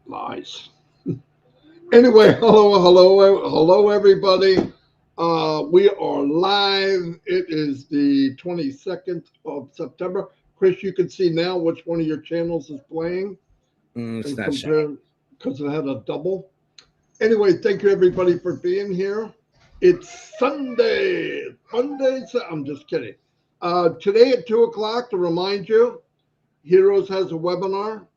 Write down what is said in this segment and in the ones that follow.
Lies. Anyway, hello, everybody. We are live. It is the 22nd of September. Chris, you can see now which one of your channels is playing It's and not showing. compare because it had a double. Anyway, thank you everybody for being here. It's Sunday. Monday. I'm just kidding. Today at 2 o'clock, to remind you, Heroes has a webinar.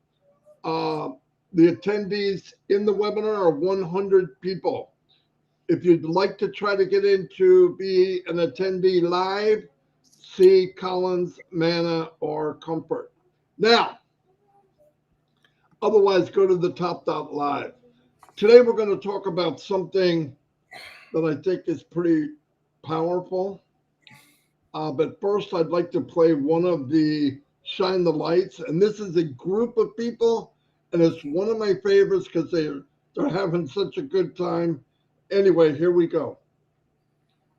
Uh, the attendees in the webinar are 100 people. If you'd like to try to get in to be an attendee live, see Collins, Mana, or Comfort. Now, otherwise, go to the top dot live. Today, we're going to talk about something that I think is pretty powerful. But first, I'd like to play one of the Shine the Lights. And this is a group of people, and it's one of my favorites because they're having such a good time. Anyway, here we go.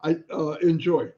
I enjoy.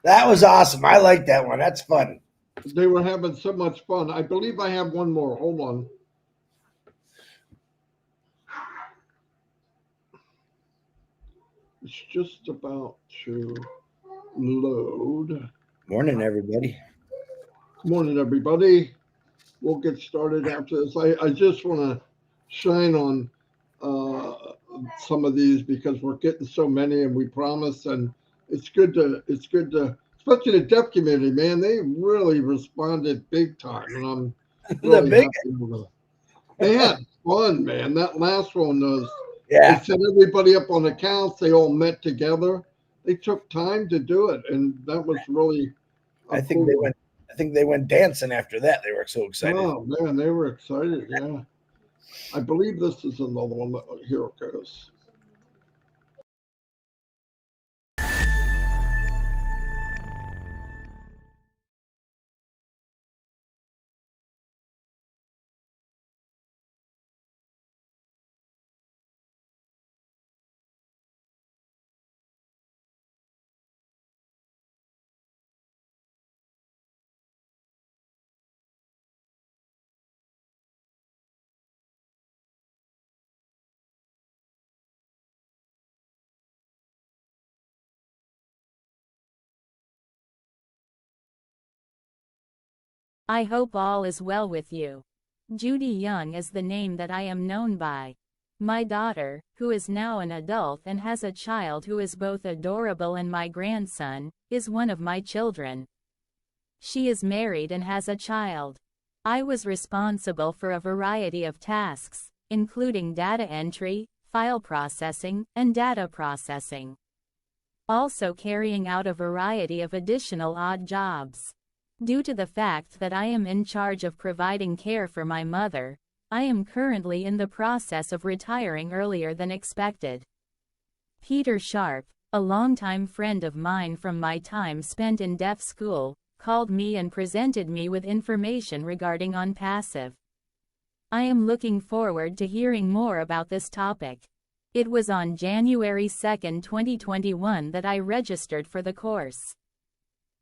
That was awesome. I like that one. That's fun. They were having so much fun. I believe I have one more. Hold on. It's just about to load. Morning, everybody. Good morning, everybody. We'll get started after this. I just want to shine on some of these because we're getting so many, and we promise. And it's good to, especially the deaf community, man. They really responded big time, and I'm The really big, happy with it. They had fun, man. That last one was. They yeah. set everybody up on accounts. They all met together. They took time to do it, and that was really a I think cool they one. went. I think they went dancing after that. They were so excited. Oh man, they were excited. Yeah, I believe this is another one. Here it goes. I hope all is well with you. Judy Young is the name that I am known by. My daughter, who is now an adult and has a child who is both adorable and my grandson, is one of my children. She is married and has a child. I was responsible for a variety of tasks, including data entry, file processing, and data processing. Also carrying out a variety of additional odd jobs. Due to the fact that I am in charge of providing care for my mother, I am currently in the process of retiring earlier than expected. Peter Sharp, a longtime friend of mine from my time spent in deaf school, called me and presented me with information regarding ONPASSIVE. I am looking forward to hearing more about this topic. It was on January 2, 2021 that I registered for the course.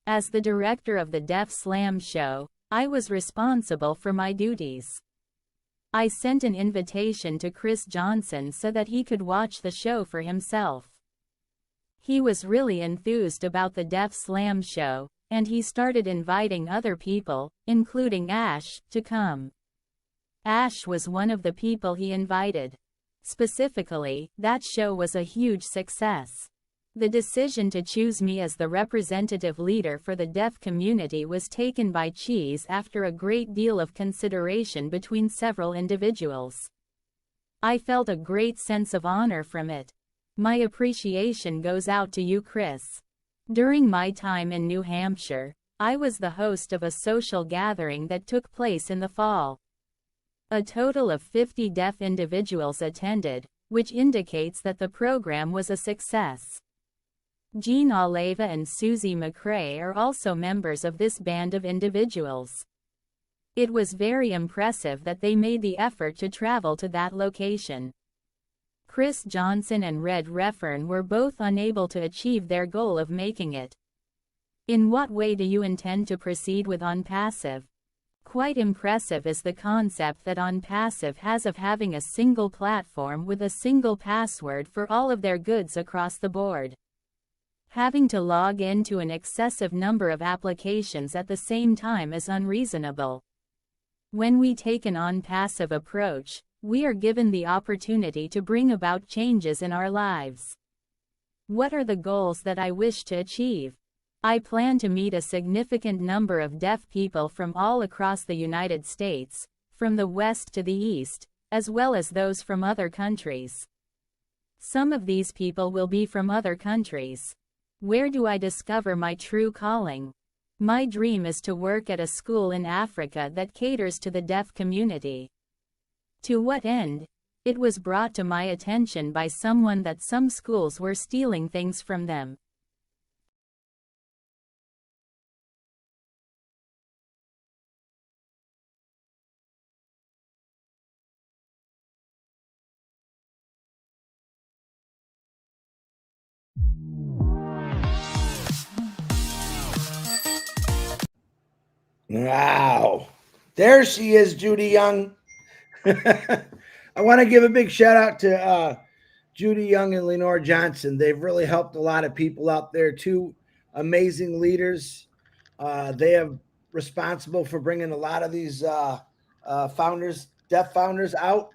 As the director of the Deaf Slam show, I was responsible for my duties. I sent an invitation to Chris Johnson so that he could watch the show for himself. He was really enthused about the Deaf Slam show, and he started inviting other people, including Ash, to come. Ash was one of the people he invited. Specifically, that show was a huge success. The decision to choose me as the representative leader for the deaf community was taken by Cheese after a great deal of consideration between several individuals. I felt a great sense of honor from it. My appreciation goes out to you, Chris. During my time in New Hampshire, I was the host of a social gathering that took place in the fall. A total of 50 deaf individuals attended, which indicates that the program was a success. Jean Oliva and Susie McRae are also members of this band of individuals. It was very impressive that they made the effort to travel to that location. Chris Johnson and Red Reffern were both unable to achieve their goal of making it. In what way do you intend to proceed with ONPASSIVE? Quite impressive is the concept that ONPASSIVE has of having a single platform with a single password for all of their goods across the board. Having to log into an excessive number of applications at the same time is unreasonable. When we take an ONPASSIVE approach, we are given the opportunity to bring about changes in our lives. What are the goals that I wish to achieve? I plan to meet a significant number of deaf people from all across the United States, from the West to the East, as well as those from other countries. Some of these people will be from other countries. Where do I discover my true calling? My dream is to work at a school in Africa that caters to the deaf community. To what end? It was brought to my attention by someone that some schools were stealing things from them. Wow. There she is, Judy Young. I want to give a big shout out to Judy Young and Lenore Johnson. They've really helped a lot of people out there. Two amazing leaders. They are responsible for bringing a lot of these founders, deaf founders out,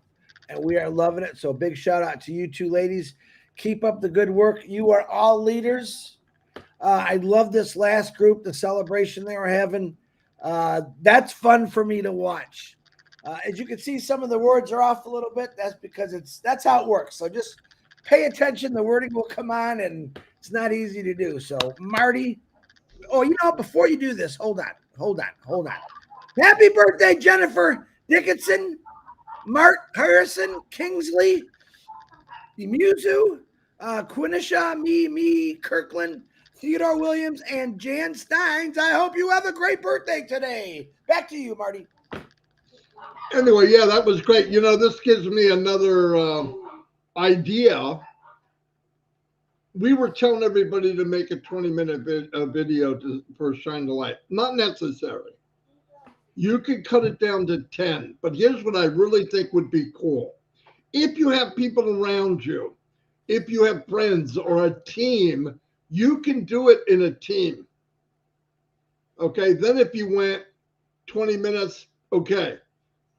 and we are loving it. So big shout out to you two ladies. Keep up the good work. You are all leaders. I love this last group, the celebration they were having. That's fun for me to watch. As you can see, some of the words are off a little bit. That's because that's how it works. So just pay attention. The wording will come on, and it's not easy to do. So Marty, before you do this, hold on. Happy birthday, Jennifer Dickinson, Mart Harrison, Kingsley, Muzu, Quinisha, me, Kirkland, Theodore Williams, and Jan Steins. I hope you have a great birthday today. Back to you, Marty. Anyway, yeah, that was great. This gives me another idea. We were telling everybody to make a 20-minute video for Shine the Light. Not necessary. You could cut it down to 10. But here's what I really think would be cool. If you have people around you, if you have friends or a team, you can do it in a team. Okay, then if you went 20 minutes, okay.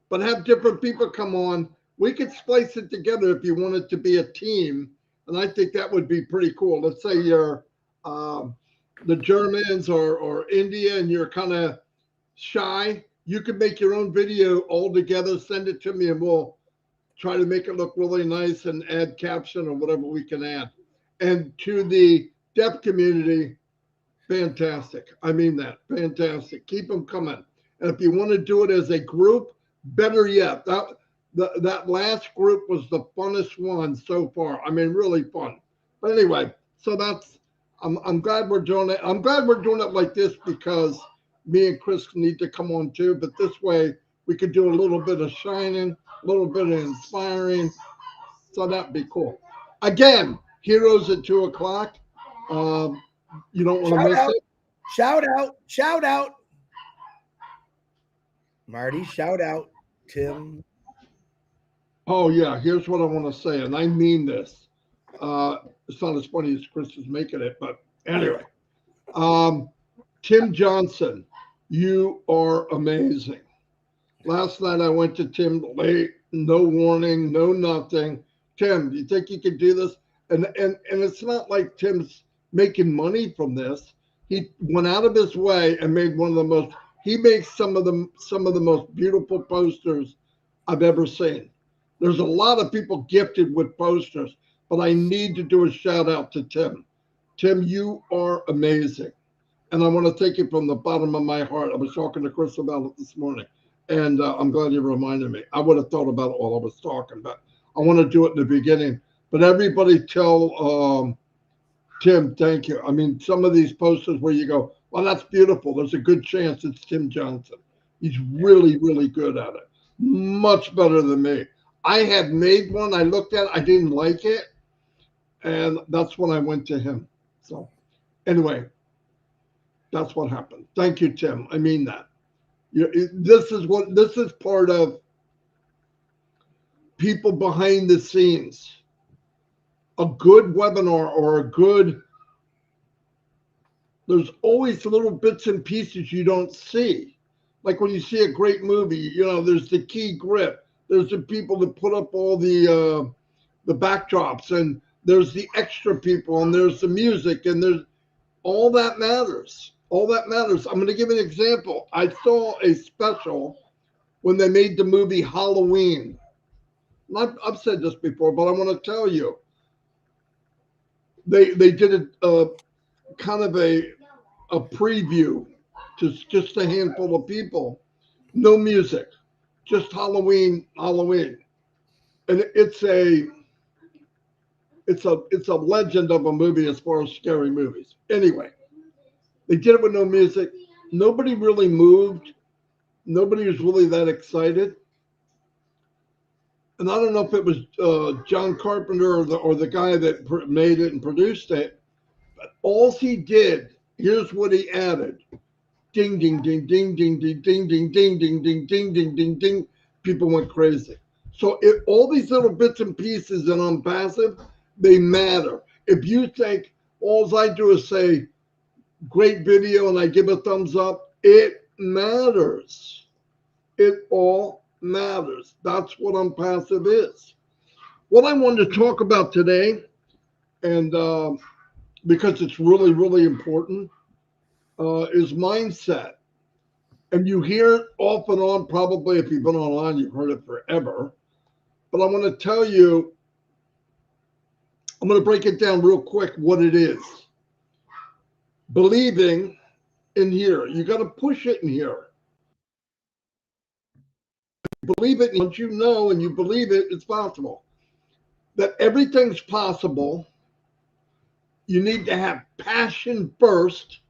But have different people come on. We could splice it together if you want it to be a team. And I think that would be pretty cool. Let's say you're the Germans or India and you're kind of shy. You could make your own video all together, send it to me, and we'll try to make it look really nice and add caption or whatever we can add. And to the deaf community, fantastic. I mean that. Fantastic. Keep them coming. And if you want to do it as a group, better yet. That last group was the funnest one so far. I mean, really fun. But anyway, so that's I'm glad we're doing it. I'm glad we're doing it like this because me and Chris need to come on too. But this way we could do a little bit of shining, a little bit of inspiring. So that'd be cool. Again, Heroes at 2:00. You don't want to miss it. Shout out. Shout out. Marty, shout out. Tim. Oh, yeah. Here's what I want to say, and I mean this. It's not as funny as Chris is making it, but anyway. Tim Johnson, you are amazing. Last night I went to Tim late, no warning, no nothing. Tim, do you think you could do this? And it's not like Tim's making money from this. He went out of his way and made one of the most. He makes some of the most beautiful posters I've ever seen. There's a lot of people gifted with posters, but I need to do a shout out to Tim. Tim, you are amazing. And I want to thank you from the bottom of my heart. I was talking to Chris about it this morning, and I'm glad you reminded me. I would have thought about it while I was talking, but I want to do it in the beginning. But everybody tell Tim, thank you. I mean, some of these posters where you go, well, that's beautiful. There's a good chance it's Tim Johnson. He's really, really good at it. Much better than me. I had made one. I looked at it. I didn't like it. And that's when I went to him. So anyway, that's what happened. Thank you, Tim. I mean that. This is part of people behind the scenes. A good webinar or a good, there's always little bits and pieces you don't see. Like when you see a great movie, there's the key grip. There's the people that put up all the backdrops, and there's the extra people, and there's the music, and there's all that matters. All that matters. I'm going to give an example. I saw a special when they made the movie Halloween. I've said this before, but I want to tell you. They did a kind of a preview to just a handful of people, no music, just Halloween, and it's a legend of a movie as far as scary movies. Anyway, they did it with no music. Nobody really moved. Nobody was really that excited. And I don't know if it was John Carpenter or the guy that made it and produced it, but all he did, here's what he added. Ding, ding, ding, ding, ding, ding, ding, ding, ding, ding, ding, ding, ding, ding, ding. People went crazy. So all these little bits and pieces in ONPASSIVE, they matter. If you think all I do is say, great video, and I give a thumbs up, it matters. It all matters. That's what ONPASSIVE is. What I wanted to talk about today, and because it's really, really important, is mindset. And you hear it off and on, probably if you've been online, you've heard it forever. But I want to tell you, I'm going to break it down real quick what it is. Believing in here. You got to push it in here. Believe it. Once you know and you believe it, it's possible. That everything's possible. You need to have passion first.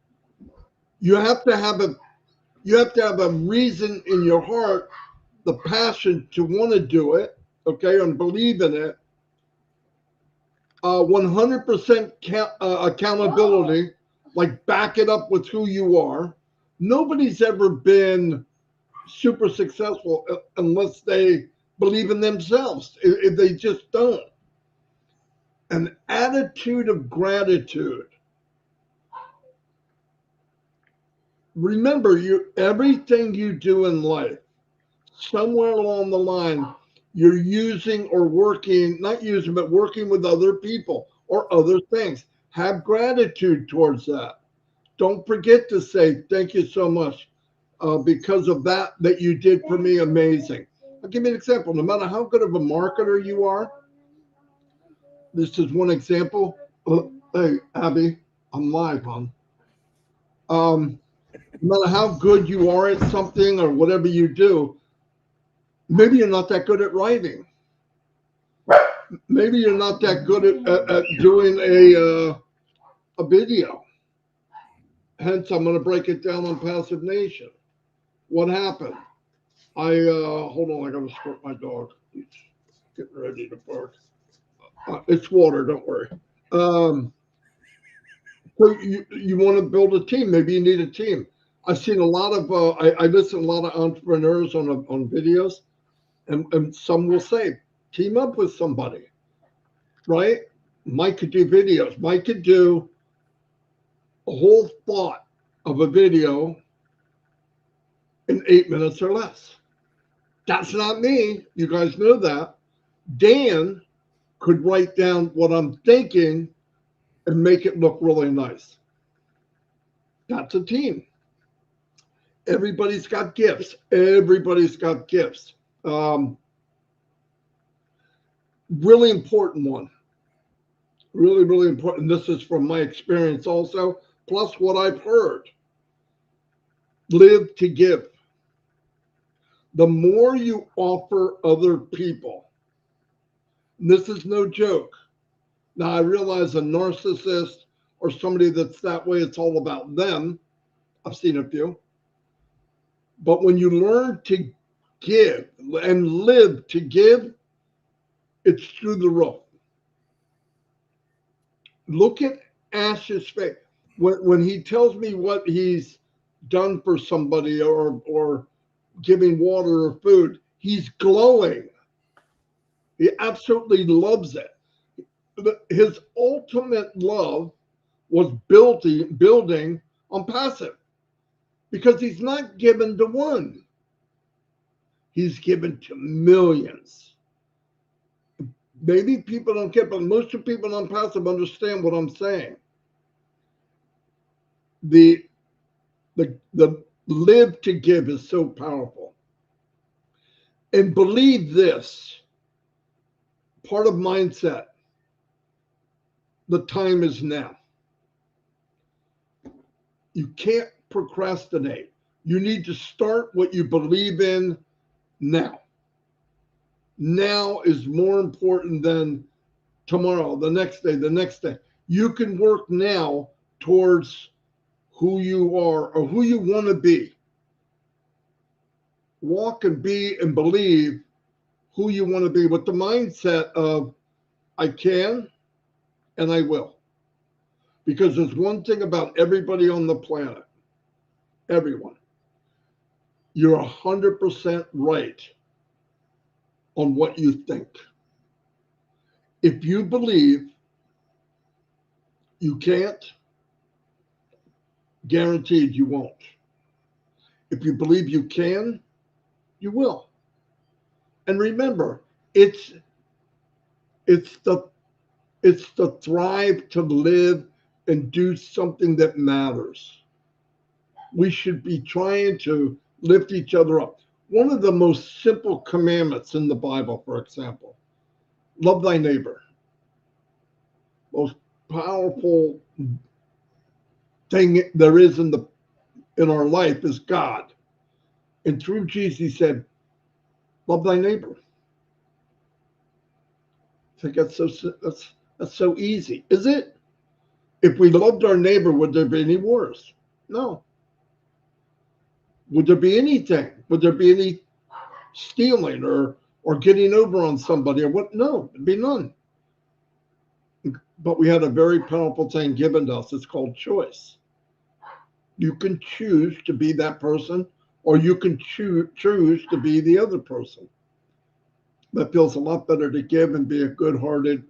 You have to have a reason in your heart, the passion to want to do it, okay, and believe in it. 100% accountability, like back it up with who you are. Nobody's ever been super successful unless they believe in themselves. If they just don't. An attitude of gratitude. remember, everything you do in life, somewhere along the line, you're using or working, not using, but working with other people or other things. Have gratitude towards that. Don't forget to say, thank you so much because of that you did for me. Amazing. I'll give you an example. No matter how good of a marketer you are, this is one example. Hey, Abby, I'm live, hon. No matter how good you are at something or whatever you do, maybe you're not that good at writing. Maybe you're not that good at doing a video. Hence, I'm going to break it down on Passive Nation. What happened? Hold on, I got to squirt my dog. He's getting ready to bark. It's water, don't worry. So you want to build a team. Maybe you need a team. I've seen a lot of, I listen to a lot of entrepreneurs on videos, and some will say, team up with somebody, right? Mike could do videos. Mike could do a whole thought of a video in 8 minutes or less. That's not me. You guys know that. Dan could write down what I'm thinking and make it look really nice. That's a team. Everybody's got gifts. Everybody's got gifts. Really important one. Really, really important. This is from my experience also, plus what I've heard. Live to give. The more you offer other people, and this is no joke. Now, I realize a narcissist or somebody that's that way, it's all about them. I've seen a few. But when you learn to give and live to give, it's through the roof. Look at Ash's face. When he tells me what he's done for somebody or giving water or food, he's glowing. He absolutely loves it. His ultimate love was building on passive, because he's not given to one. He's given to millions. Maybe people don't get, but most of the people on passive understand what I'm saying. The live to give is so powerful. And believe this, part of mindset, the time is now. You can't procrastinate. You need to start what you believe in now. Now is more important than tomorrow, the next day, the next day. You can work now towards who you are or who you want to be. Walk and be and believe who you want to be with the mindset of I can and I will. Because there's one thing about everybody on the planet, everyone. You're 100% right on what you think. If you believe you can't, guaranteed you won't. If you believe you can, you will. And remember, it's the thrive to live and do something that matters. We should be trying to lift each other up. One of the most simple commandments in the Bible, for example, love thy neighbor. Most powerful thing there is in our life is God. And through Jesus, he said, love thy neighbor. I think that's so easy. Is it? If we loved our neighbor, would there be any wars? No. Would there be anything? Would there be any stealing or getting over on somebody or what? No, there'd be none. But we had a very powerful thing given to us. It's called choice. You can choose to be that person, or you can choose to be the other person. That feels a lot better to give and be a good-hearted,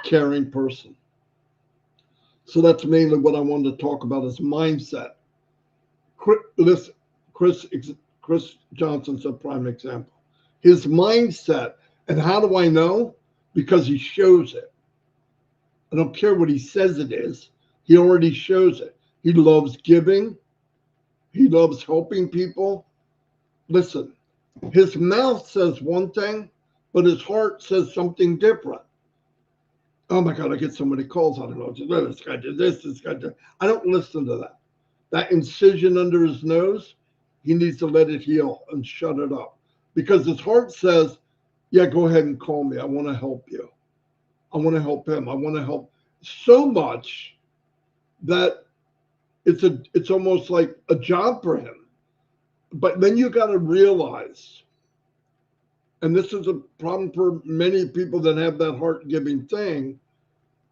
caring person. So that's mainly what I wanted to talk about is mindset. Listen, Chris Johnson's a prime example. His mindset, and how do I know? Because he shows it. I don't care what he says it is. He already shows it. He loves giving. He loves helping people. Listen, his mouth says one thing, but his heart says something different. Oh my God, I get so many calls. I don't know. This guy did this guy did. I don't listen to that. That incision under his nose, he needs to let it heal and shut it up. Because his heart says, yeah, go ahead and call me. I want to help you. I want to help him. I want to help so much that it's almost like a job for him. But then you got to realize, and this is a problem for many people that have that heart giving thing,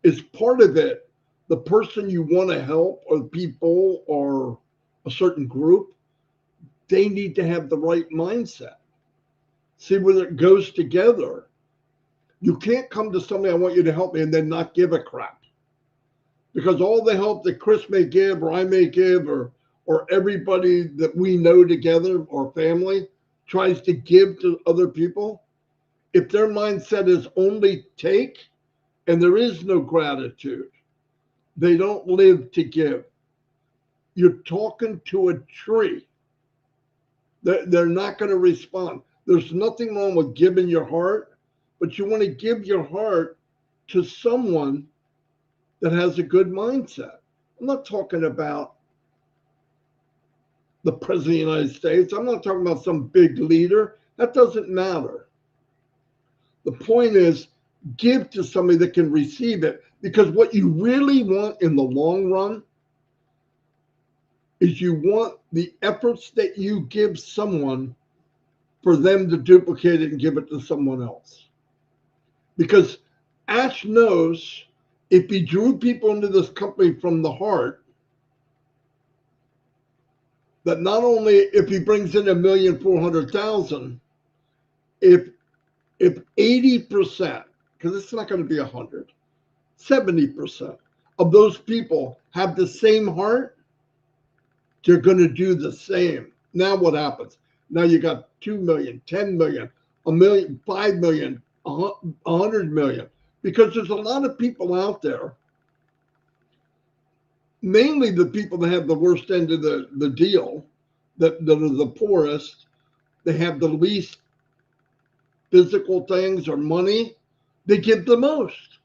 is part of it, the person you want to help or people or a certain group, they need to have the right mindset. See, whether it goes together. You can't come to somebody, I want you to help me, and then not give a crap. Because all the help that Chris may give or I may give or everybody that we know together or family tries to give to other people, if their mindset is only take and there is no gratitude, they don't live to give. You're talking to a tree. They're not going to respond. There's nothing wrong with giving your heart, but you want to give your heart to someone that has a good mindset. I'm not talking about the President of the United States. I'm not talking about some big leader. That doesn't matter. The point is, give to somebody that can receive it, because what you really want in the long run is you want the efforts that you give someone for them to duplicate it and give it to someone else. Because Ash knows if he drew people into this company from the heart, that not only if he brings in 1,400,000, if 80%, because it's not going to be 100, 70% of those people have the same heart, they're going to do the same. Now what happens? Now you got 2 million, 10 million, a million, 5 million, 100 million, because there's a lot of people out there, mainly the people that have the worst end of the deal, that are the poorest, they have the least physical things or money, they give the most.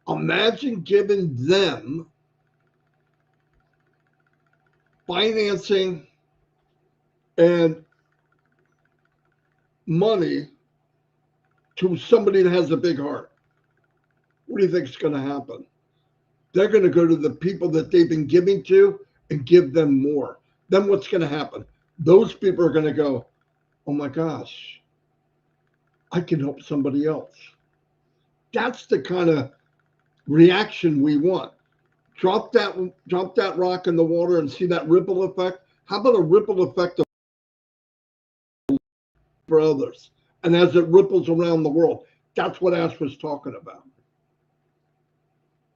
Imagine giving them financing and money to somebody that has a big heart. What do you think is going to happen? They're going to go to the people that they've been giving to and give them more. Then what's going to happen? Those people are going to go, oh my gosh, I can help somebody else. That's the kind of reaction we want. Drop that rock in the water and see that ripple effect. How about a ripple effect for others? And as it ripples around the world, that's what Ash was talking about.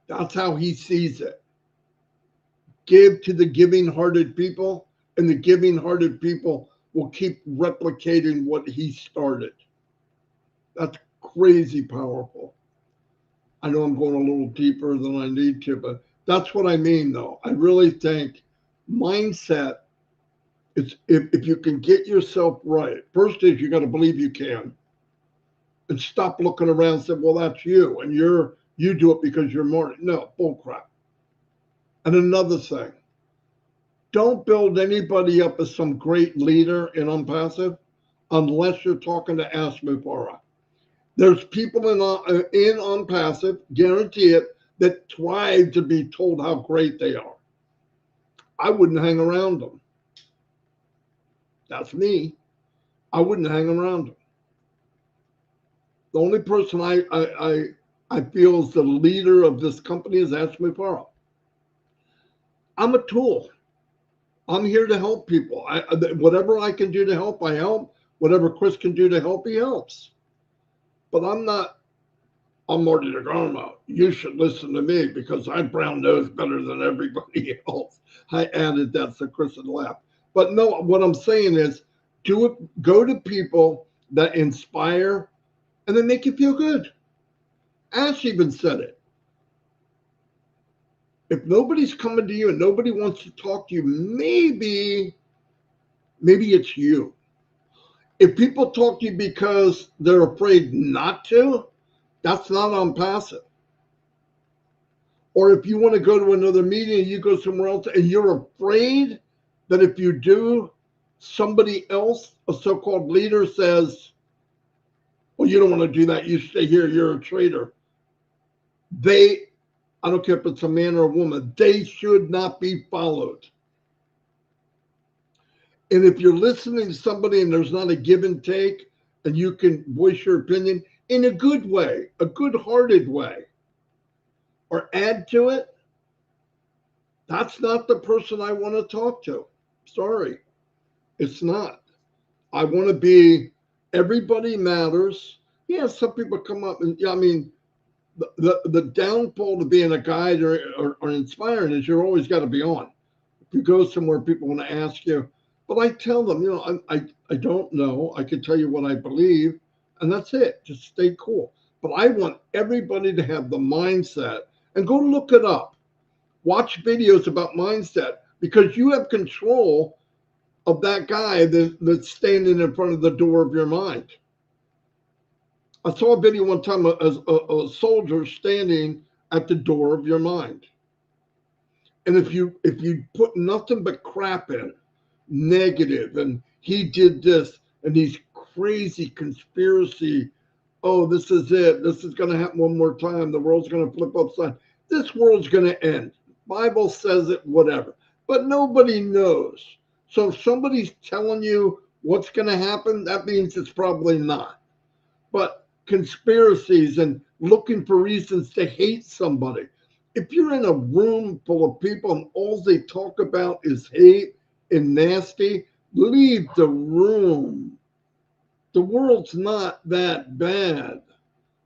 That's how he sees it. Give to the giving-hearted people, and the giving-hearted people will keep replicating what he started. That's crazy powerful. I know I'm going a little deeper than I need to, but that's what I mean, though. I really think mindset is, if you can get yourself right, first is you got to believe you can, and stop looking around and say, well, that's you, and you do it because you're Marty. No, bull crap. And another thing, don't build anybody up as some great leader in ONPASSIVE unless you're talking to Ash Mufareh. There's people in ONPASSIVE, guarantee it, that thrive to be told how great they are. I wouldn't hang around them. That's me. I wouldn't hang around them. The only person I feel is the leader of this company is Ash Mufareh. I'm a tool. I'm here to help people. Whatever I can do to help, I help. Whatever Chris can do to help, he helps. But I'm not I'm Marty DeGarmo. You should listen to me because I brown nose better than everybody else. I added that so Chris would laugh. But no, what I'm saying is do it, go to people that inspire and then make you feel good. Ash even said it. If nobody's coming to you and nobody wants to talk to you, maybe it's you. If people talk to you because they're afraid not to, that's not on passive. Or if you want to go to another meeting and you go somewhere else and you're afraid that if you do, somebody else, a so-called leader, says, well, you don't want to do that. You stay here. You're a traitor. I don't care if it's a man or a woman, they should not be followed. And if you're listening to somebody and there's not a give and take and you can voice your opinion in a good way, a good-hearted way, or add to it, that's not the person I want to talk to. Sorry, it's not. I want to be, everybody matters. Yeah, some people come up and, I mean, the downfall to being a guide or inspiring is you're always got to be on. If you go somewhere, people want to ask you. But I tell them, you know, I don't know. I can tell you what I believe, and that's it. Just stay cool. But I want everybody to have the mindset, and go look it up. Watch videos about mindset, because you have control of that guy that's standing in front of the door of your mind. I saw a video one time of a soldier standing at the door of your mind. And if you put nothing but crap in, negative, and he did this, and these crazy conspiracy, oh, this is it, this is going to happen one more time, the world's going to flip upside, this world's going to end. Bible says it, whatever. But nobody knows. So if somebody's telling you what's going to happen, that means it's probably not. But conspiracies and looking for reasons to hate somebody. If you're in a room full of people and all they talk about is hate and nasty, leave the room. The world's not that bad.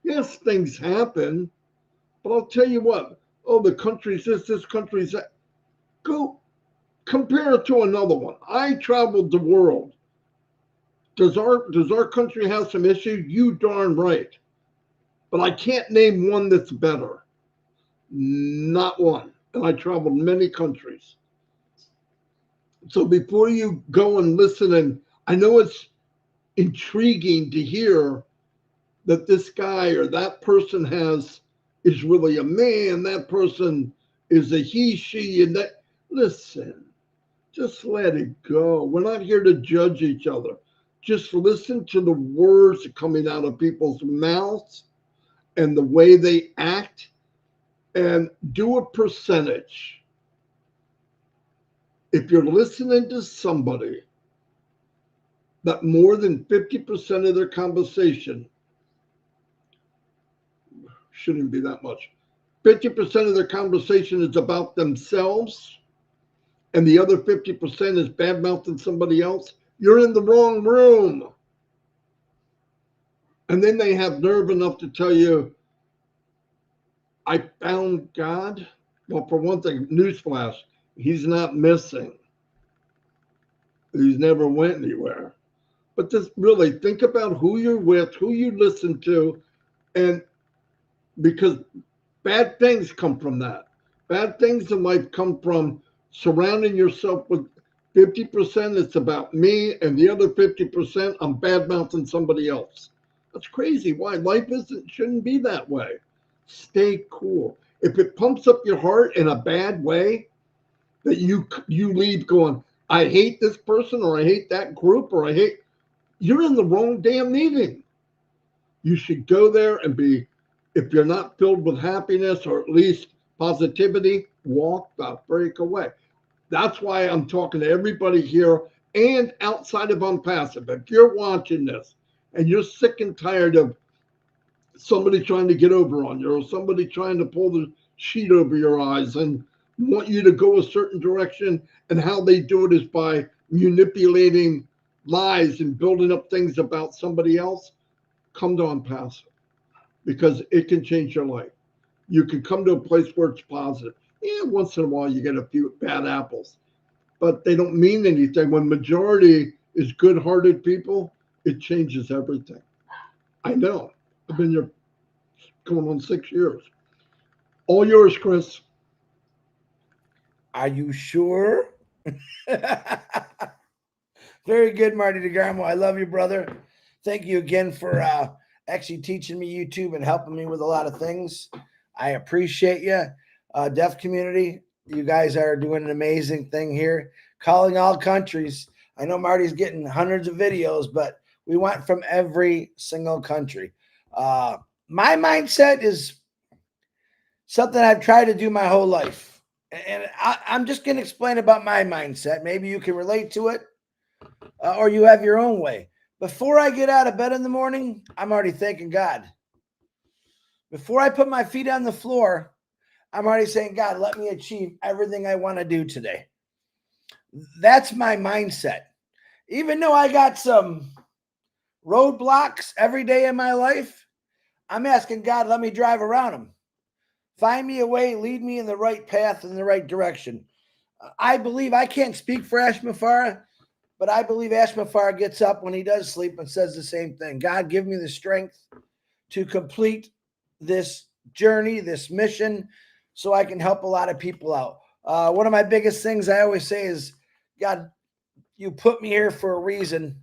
Yes, things happen, but I'll tell you what, oh, the country's this country's that. Go compare it to another one. I traveled the world. Does our country have some issues? You darn right. But I can't name one that's better. Not one. And I traveled many countries. So before you go and listen, and I know it's intriguing to hear that this guy or that person is really a man, that person is a he, she, and that. Listen, just let it go. We're not here to judge each other. Just listen to the words coming out of people's mouths and the way they act, and do a percentage. If you're listening to somebody that more than 50% of their conversation, shouldn't be that much, 50% of their conversation is about themselves, and the other 50% is bad-mouthing somebody else, you're in the wrong room. And then they have nerve enough to tell you, I found God. Well, for one thing, newsflash, he's not missing. He's never went anywhere. But just really think about who you're with, who you listen to, and because bad things come from that. Bad things in life come from surrounding yourself with 50% it's about me, and the other 50% I'm bad-mouthing somebody else. That's crazy. Why? Life shouldn't be that way. Stay cool. If it pumps up your heart in a bad way, that you leave going, I hate this person, or I hate that group, or you're in the wrong damn meeting. You should go there and be, if you're not filled with happiness or at least positivity, walk the break away. That's why I'm talking to everybody here and outside of ONPASSIVE. If you're watching this and you're sick and tired of somebody trying to get over on you, or somebody trying to pull the sheet over your eyes and want you to go a certain direction, and how they do it is by manipulating lies and building up things about somebody else, come to ONPASSIVE. because it can change your life. You can come to a place where it's positive. Yeah, once in a while you get a few bad apples, but they don't mean anything. When majority is good-hearted people, it changes everything. I know. I've been here going on 6 years. All yours, Chris. Are you sure? Very good, Marty DeGarmo. I love you, brother. Thank you again for actually teaching me YouTube and helping me with a lot of things. I appreciate you. Deaf community, you guys are doing an amazing thing here. Calling all countries. I know Marty's getting hundreds of videos, but we want from every single country. My mindset is something I've tried to do my whole life. And I'm just going to explain about my mindset. Maybe you can relate to it, or you have your own way. Before I get out of bed in the morning, I'm already thanking God. Before I put my feet on the floor, I'm already saying, God, let me achieve everything I want to do today. That's my mindset. Even though I got some roadblocks every day in my life, I'm asking God, let me drive around them. Find me a way, lead me in the right path, in the right direction. I believe, I can't speak for Ash Mufareh, but I believe Ash Mufareh gets up when he does sleep and says the same thing. God, give me the strength to complete this journey, this mission, so I can help a lot of people out. One of my biggest things I always say is, God, you put me here for a reason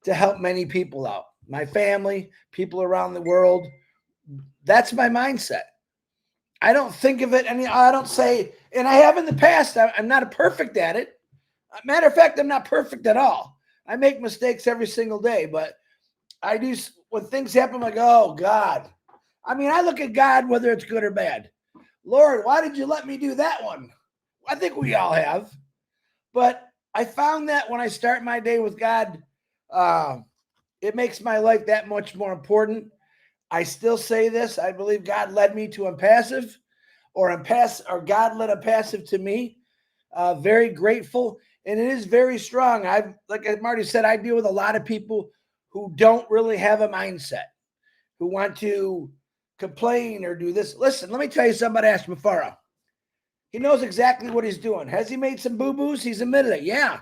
to help many people out. My family, people around the world. That's my mindset. I don't think of it, and I don't say, and I have in the past, I'm not perfect at it. Matter of fact, I'm not perfect at all. I make mistakes every single day, but I do, when things happen, I'm like, oh, God. I mean, I look at God, whether it's good or bad. Lord, why did you let me do that one? I think we all have. But I found that when I start my day with God, it makes my life that much more important. I still say this. I believe God led me to ONPASSIVE, or God led ONPASSIVE to me. Very grateful. And it is very strong. Like Marty said, I deal with a lot of people who don't really have a mindset, who want to complain or do this. Listen, let me tell you something about Ash Mufareh. He knows exactly what he's doing. Has he made some boo-boos? He's admitted it. Yeah.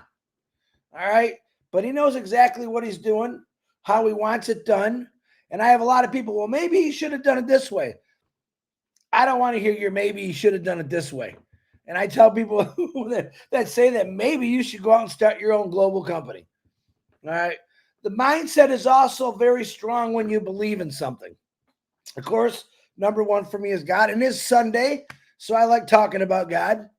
All right. But he knows exactly what he's doing, how he wants it done. And I have a lot of people, well, maybe he should have done it this way. I don't want to hear your maybe he should have done it this way. And I tell people that say that maybe you should go out and start your own global company. All right. The mindset is also very strong when you believe in something. Of course, number one for me is God. And it's Sunday, so I like talking about God.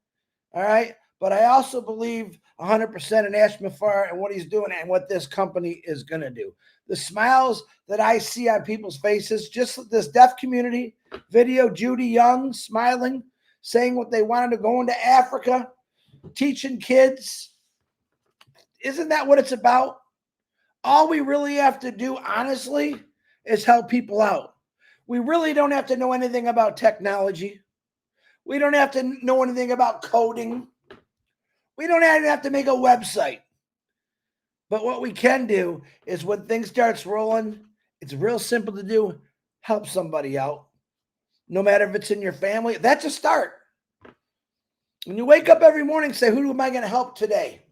All right. But I also believe 100% in Ash Mufareh and what he's doing and what this company is going to do. The smiles that I see on people's faces, just this deaf community video, Judy Young smiling, saying what they wanted to go into Africa, teaching kids. Isn't that what it's about? All we really have to do, honestly, is help people out. We really don't have to know anything about technology. We don't have to know anything about coding. We don't even have to make a website. But what we can do is when things starts rolling, it's real simple to do. Help somebody out. No matter if it's in your family, that's a start. When you wake up every morning, say, who am I going to help today?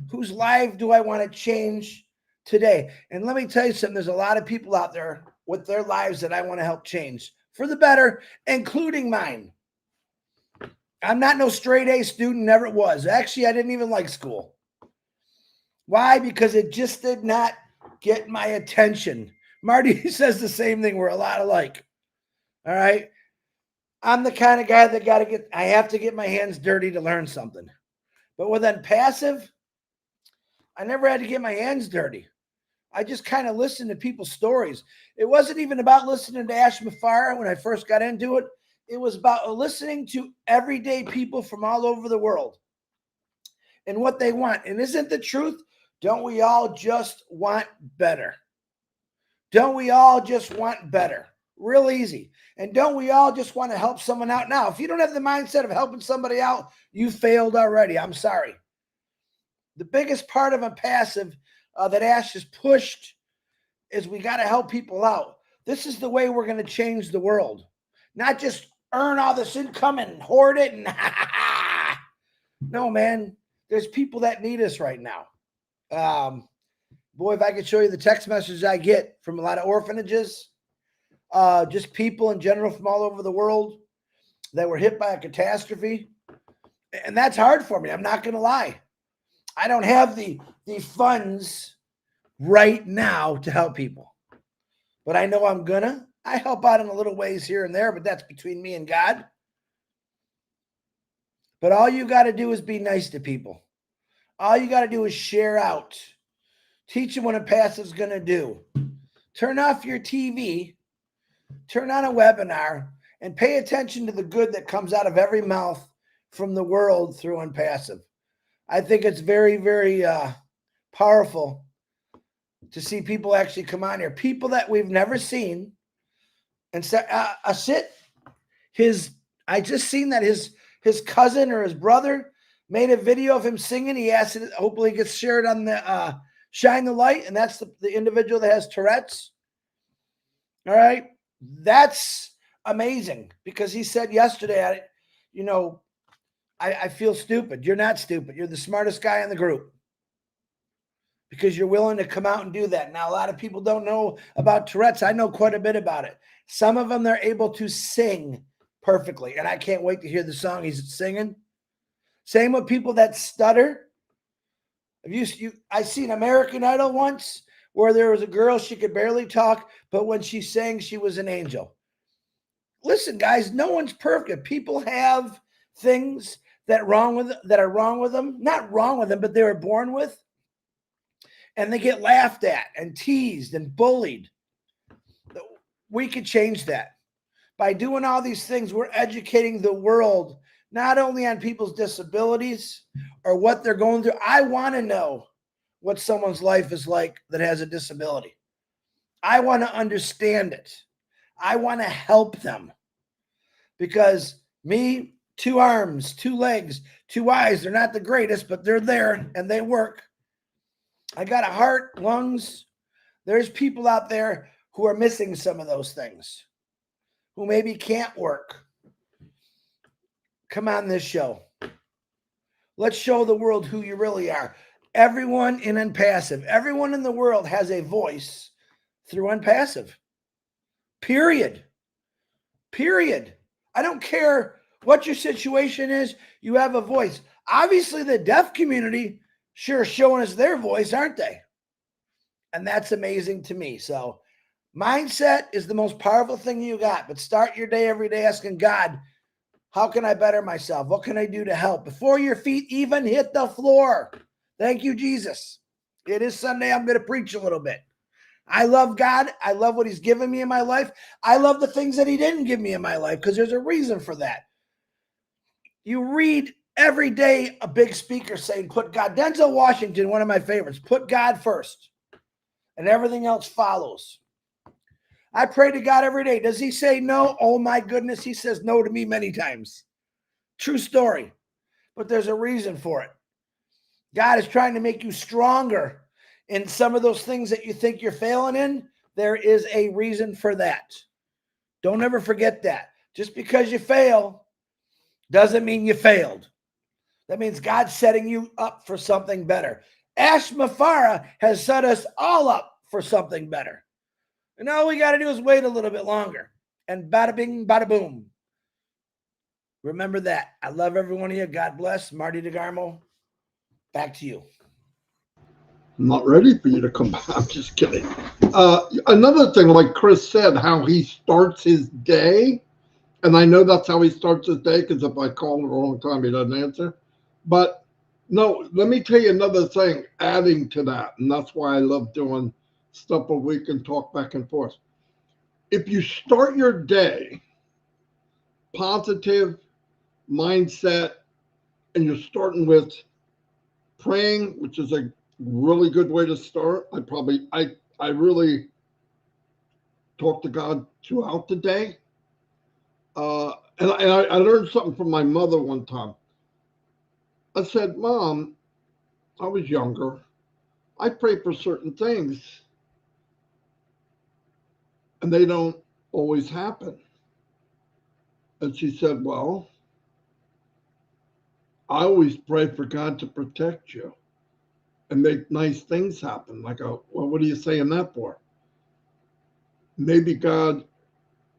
Whose life do I want to change today? And let me tell you something. There's a lot of people out there with their lives that I want to help change for the better, including mine. I'm not no straight A student, never was. Actually, I didn't even like school. Why? Because it just did not get my attention. Marty says the same thing. We're a lot alike. All right. I'm the kind of guy that I have to get my hands dirty to learn something. But with ONPASSIVE, I never had to get my hands dirty. I just kind of listened to people's stories. It wasn't even about listening to Ash Mufareh when I first got into it. It was about listening to everyday people from all over the world and what they want. And isn't the truth? Don't we all just want better? Don't we all just want better? Real easy. And don't we all just want to help someone out? Now, if you don't have the mindset of helping somebody out, you failed already. I'm sorry. The biggest part of ONPASSIVE that Ash has pushed is we got to help people out. This is the way we're going to change the world. Not just earn all this income and hoard it. And no, man, there's people that need us right now. Boy, if I could show you the text messages I get from a lot of orphanages, just people in general from all over the world that were hit by a catastrophe. And that's hard for me. I'm not going to lie. I don't have the funds right now to help people, but I know I'm gonna. I help out in a little ways here and there, but that's between me and God. But all you got to do is be nice to people. All you got to do is share out. Teach them what ONPASSIVE is going to do. Turn off your TV, turn on a webinar, and pay attention to the good that comes out of every mouth from the world through ONPASSIVE. I think it's very, very powerful to see people actually come on here. People that we've never seen. And so, I just seen that his cousin or his brother made a video of him singing. He asked it, hopefully it gets shared on the Shine the Light. And that's the individual that has Tourette's. All right. That's amazing because he said yesterday, I feel stupid. You're not stupid. You're the smartest guy in the group because you're willing to come out and do that. Now, a lot of people don't know about Tourette's. I know quite a bit about it. Some of them, they're able to sing perfectly, and I can't wait to hear the song he's singing. Same with people that stutter. I seen American Idol once where there was a girl, she could barely talk, but when she sang, she was an angel. Listen, guys, no one's perfect. People have things that are wrong with them. Not wrong with them, but they were born with. And they get laughed at and teased and bullied. We could change that. By doing all these things, we're educating the world, not only on people's disabilities or what they're going through. I want to know what someone's life is like that has a disability. I want to understand it. I want to help them. Because me, 2 arms, 2 legs, 2 eyes, they're not the greatest, but they're there and they work. I got a heart, lungs. There's people out there who are missing some of those things, who maybe can't work. Come on this show. Let's show the world who you really are. Everyone in ONPASSIVE, everyone in the world has a voice through ONPASSIVE. Period. Period. I don't care what your situation is, you have a voice. Obviously, the deaf community sure showing us their voice, aren't they? And that's amazing to me. So mindset is the most powerful thing you got, but start your day every day asking God, how can I better myself? What can I do to help? Before your feet even hit the floor. Thank you, Jesus. It is Sunday. I'm going to preach a little bit. I love God. I love what he's given me in my life. I love the things that he didn't give me in my life because there's a reason for that. You read every day a big speaker saying, put God, Denzel Washington, one of my favorites, put God first and everything else follows. I pray to God every day. Does he say no? Oh my goodness. He says no to me many times. True story. But there's a reason for it. God is trying to make you stronger in some of those things that you think you're failing in. There is a reason for that. Don't ever forget that. Just because you fail doesn't mean you failed. That means God's setting you up for something better. Ash Mufareh has set us all up for something better. And all we got to do is wait a little bit longer. And bada bing, bada boom. Remember that. I love every one of you. God bless. Marty DeGarmo, back to you. I'm not ready for you to come back. I'm just kidding. Another thing, like Chris said, how he starts his day. And I know that's how he starts his day, because if I call him at the wrong time, he doesn't answer. But no, let me tell you another thing adding to that. And that's why I love doing stuff where we can talk back and forth. If you start your day positive mindset, and you're starting with praying, which is a really good way to start. I really talk to God throughout the day. And I learned something from my mother one time. I said, Mom, I was younger. I pray for certain things. and they don't always happen. And she said, well, I always pray for God to protect you and make nice things happen. I go, well, what are you saying that for? Maybe God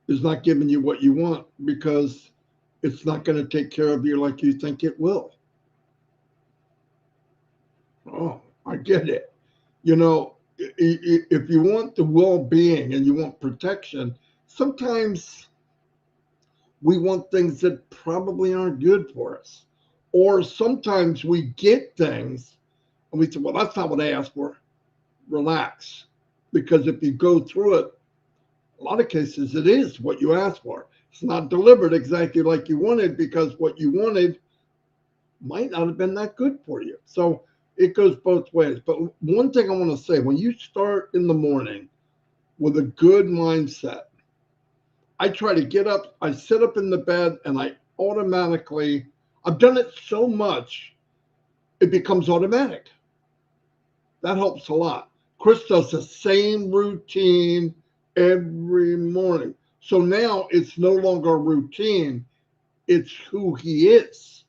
is not giving you what you want because it's not going to take care of you like you think it will. Oh, I get it. You know, if you want the well-being and you want protection, sometimes we want things that probably aren't good for us. Or sometimes we get things and we say, well, that's not what I asked for. Relax. Because if you go through it, a lot of cases it is what you asked for. It's not delivered exactly like you wanted because what you wanted might not have been that good for you. So it goes both ways. But one thing I want to say, when you start in the morning with a good mindset, I try to get up, I sit up in the bed, and I automatically, I've done it so much, it becomes automatic. That helps a lot. Chris does the same routine every morning. So now it's no longer a routine, it's who he is.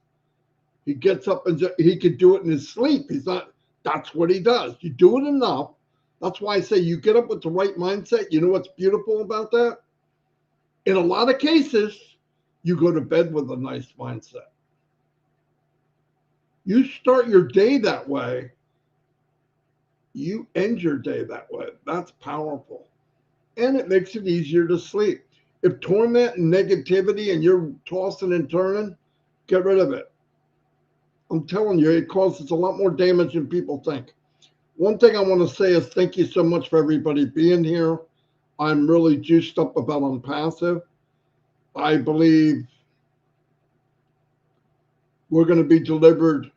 He gets up and he could do it in his sleep. He's not, that's what he does. You do it enough. That's why I say you get up with the right mindset. You know what's beautiful about that? In a lot of cases, you go to bed with a nice mindset. You start your day that way, you end your day that way. That's powerful. And it makes it easier to sleep. If torment and negativity and you're tossing and turning, get rid of it. I'm telling you, it causes a lot more damage than people think. One thing I want to say is thank you so much for everybody being here. I'm really juiced up about ONPASSIVE. I believe we're going to be delivered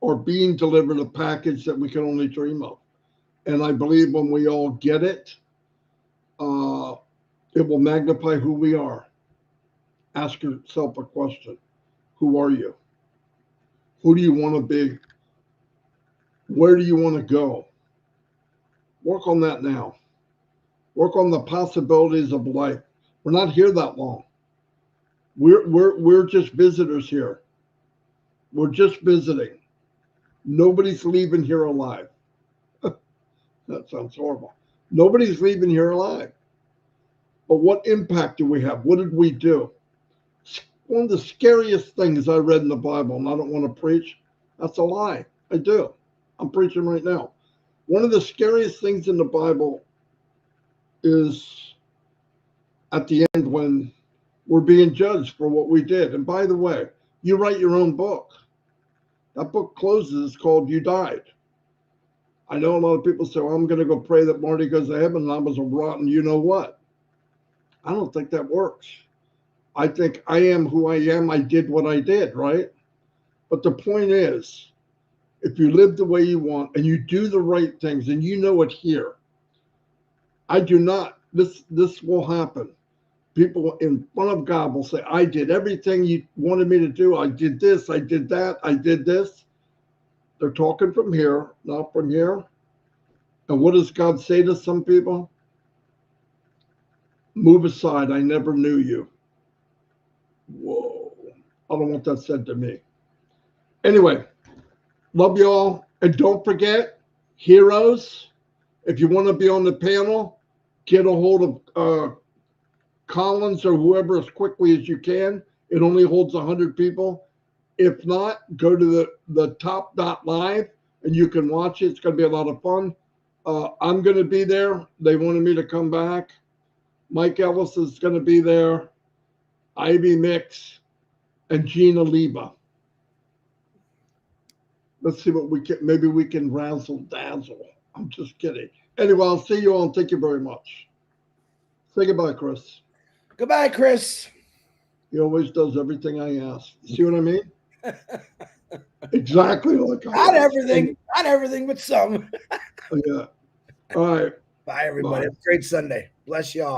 or being delivered a package that we can only dream of. And I believe when we all get it, it will magnify who we are. Ask yourself a question. Who are you? Who do you want to be? Where do you want to go? Work on that now. Work on the possibilities of life. We're not here that long. We're just visitors here. We're just visiting. Nobody's leaving here alive. That sounds horrible. Nobody's leaving here alive. But what impact do we have? What did we do? One of the scariest things I read in the Bible, and I don't want to preach, that's a lie. I do. I'm preaching right now. One of the scariest things in the Bible is at the end when we're being judged for what we did. And by the way, you write your own book. That book closes, it's called You Died. I know a lot of people say, well, I'm going to go pray that Marty goes to heaven and I was a rotten you know what. I don't think that works. I think I am who I am. I did what I did, right? But the point is, if you live the way you want and you do the right things and you know it here, I do not, this will happen. People in front of God will say, I did everything you wanted me to do. I did this, I did that, I did this. They're talking from here, not from here. And what does God say to some people? Move aside, I never knew you. Whoa, I don't want that said to me. Anyway, love you all. And don't forget, heroes, if you want to be on the panel, get a hold of Collins or whoever as quickly as you can. It only holds 100 people. If not, go to the top.live and you can watch it. It's going to be a lot of fun. I'm going to be there. They wanted me to come back. Mike Ellis is going to be there. Ivy Mix and Gina Leva. Let's see what we can, maybe we can razzle dazzle. I'm just kidding. Anyway, I'll see you all and thank you very much. Say goodbye, Chris. Goodbye, Chris. He always does everything I ask. See what I mean? Exactly like I Not asked. everything, not everything, but some. Yeah. All right. Bye, everybody. Bye. Have a great Sunday. Bless you all.